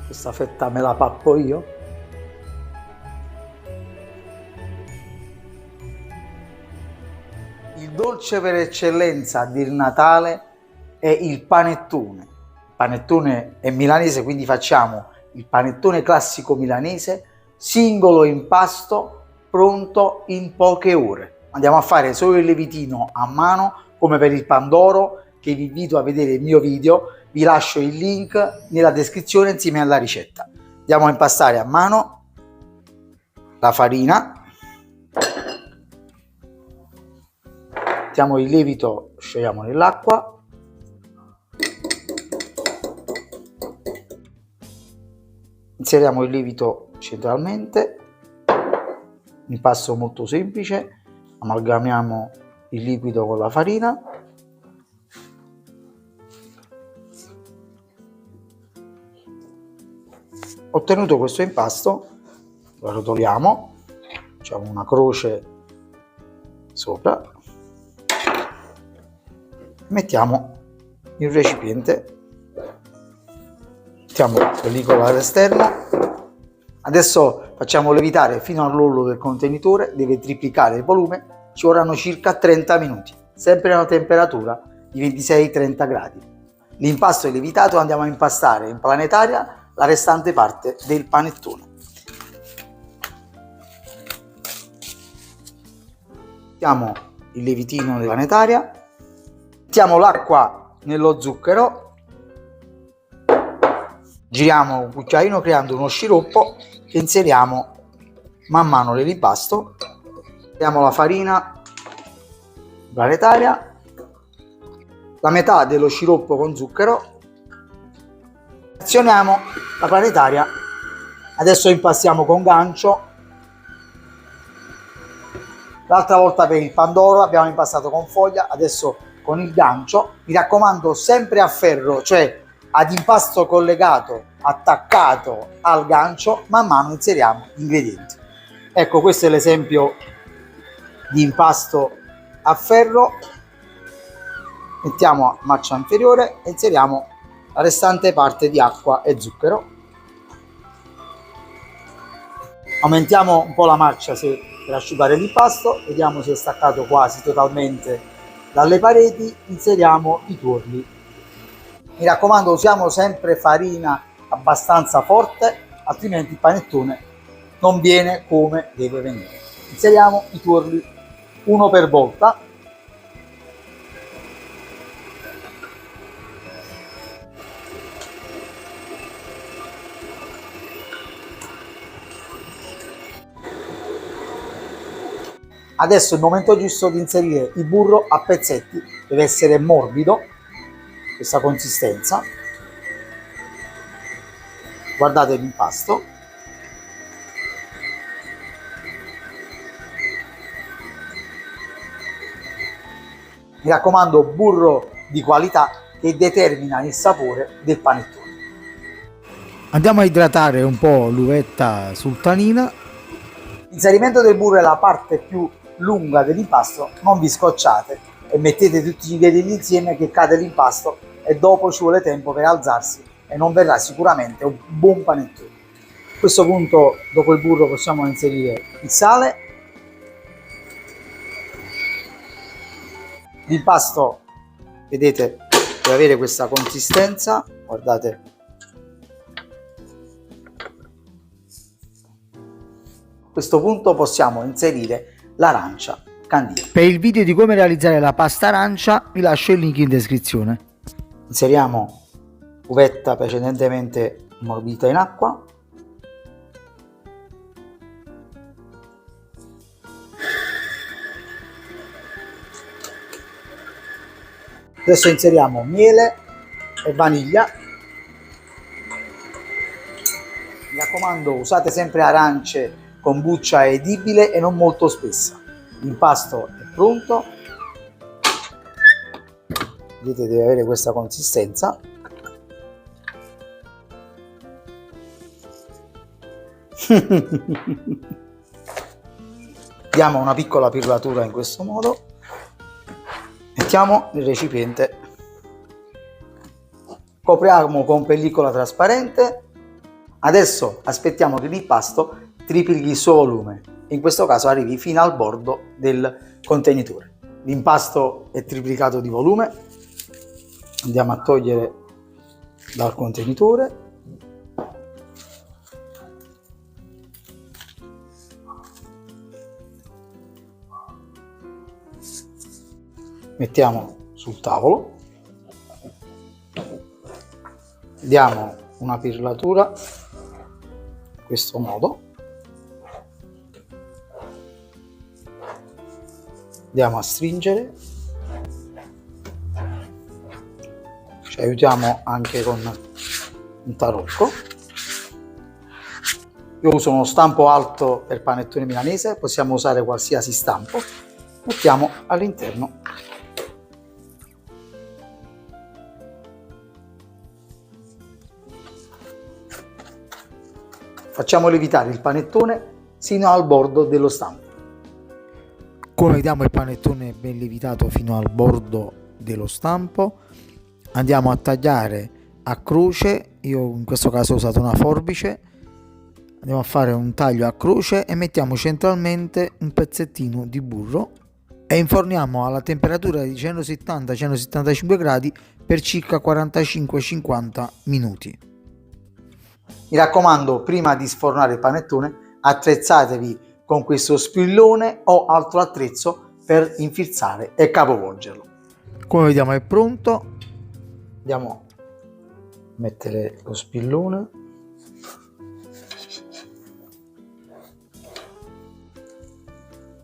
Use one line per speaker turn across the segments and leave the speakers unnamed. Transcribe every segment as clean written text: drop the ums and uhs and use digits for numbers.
Questa fetta me la pappo io. Il dolce per eccellenza del Natale è il panettone. Il panettone è milanese, quindi facciamo il panettone classico milanese, singolo impasto, pronto in poche ore. Andiamo a fare solo il lievitino a mano, come per il pandoro, che vi invito a vedere il mio video. Vi lascio il link nella descrizione insieme alla ricetta. Andiamo a impastare a mano la farina. Mettiamo il lievito, sciogliamo nell'acqua. Inseriamo il lievito centralmente. Impasto molto semplice. Amalgamiamo il liquido con la farina. Ottenuto questo impasto, lo arrotoliamo, facciamo una croce sopra, mettiamo in un recipiente, mettiamo l'elicola all'esterno. Adesso facciamo lievitare fino all'orlo del contenitore, deve triplicare il volume, ci vorranno circa 30 minuti, sempre a una temperatura di 26-30 gradi. L'impasto è lievitato, andiamo a impastare in planetaria la restante parte del panettone. Mettiamo il lievitino nella planetaria, mettiamo l'acqua nello zucchero, giriamo un cucchiaino creando uno sciroppo che inseriamo man mano nell'impasto, mettiamo la farina planetaria, la metà dello sciroppo con zucchero, azioniamo la planetaria. Adesso impastiamo con gancio. L'altra volta per il pandoro abbiamo impastato con foglia, adesso con il gancio. Mi raccomando, sempre a ferro, cioè ad impasto collegato, attaccato al gancio. Man mano inseriamo gli ingredienti. Ecco, questo è l'esempio di impasto a ferro. Mettiamo a marcia inferiore e inseriamo la restante parte di acqua e zucchero. Aumentiamo un po' la marcia per asciugare l'impasto, vediamo se è staccato quasi totalmente dalle pareti, inseriamo i tuorli. Mi raccomando, usiamo sempre farina abbastanza forte, altrimenti il panettone non viene come deve venire. Inseriamo i tuorli uno per volta. Adesso è il momento giusto di inserire il burro a pezzetti, deve essere morbido, questa consistenza. Guardate l'impasto. Mi raccomando, burro di qualità che determina il sapore del panettone. Andiamo a idratare un po' l'uvetta sultanina. L'inserimento del burro è la parte più lunga dell'impasto, non vi scocciate e mettete tutti gli ingredienti insieme che cade l'impasto e dopo ci vuole tempo per alzarsi e non verrà sicuramente un buon panettone. A questo punto, dopo il burro, possiamo inserire il sale. L'impasto, vedete, deve avere questa consistenza, guardate. A questo punto possiamo inserire l'arancia candita. Per il video di come realizzare la pasta arancia vi lascio il link in descrizione. Inseriamo uvetta precedentemente ammorbidita in acqua. Adesso inseriamo miele e vaniglia. Mi raccomando, usate sempre arance con buccia edibile e non molto spessa. L'impasto è pronto, vedete, deve avere questa consistenza. Diamo una piccola pirlatura in questo modo, mettiamo nel recipiente, copriamo con pellicola trasparente. Adesso aspettiamo che l'impasto triplichi il suo volume, in questo caso arrivi fino al bordo del contenitore. L'impasto è triplicato di volume, andiamo a togliere dal contenitore. Mettiamo sul tavolo, diamo una pirlatura in questo modo, andiamo a stringere, ci aiutiamo anche con un tarocco. Io uso uno stampo alto per panettone milanese, possiamo usare qualsiasi stampo. Mettiamo all'interno . Facciamo lievitare il panettone sino al bordo dello stampo. Come vediamo, il panettone è ben lievitato fino al bordo dello stampo. Andiamo a tagliare a croce, io in questo caso ho usato una forbice. Andiamo a fare un taglio a croce e mettiamo centralmente un pezzettino di burro e inforniamo alla temperatura di 170-175 gradi per circa 45-50 minuti. Mi raccomando, prima di sfornare il panettone, attrezzatevi con questo spillone o altro attrezzo per infilzare e capovolgerlo. Come vediamo è pronto. Andiamo a mettere lo spillone.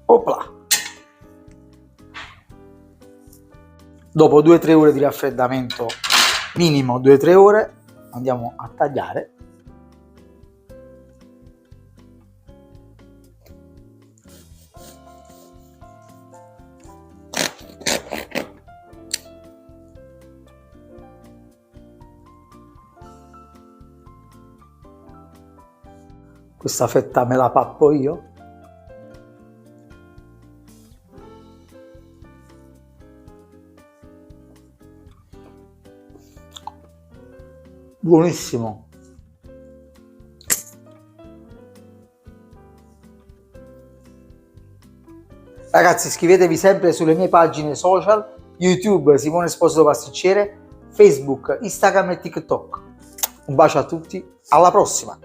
Opla. Dopo 2-3 ore di raffreddamento, minimo 2-3 ore, andiamo a tagliare. Questa fetta me la pappo io. Buonissimo. Ragazzi, iscrivetevi sempre sulle mie pagine social, YouTube Simone Esposito Pasticcere, Facebook, Instagram e TikTok. Un bacio a tutti, alla prossima!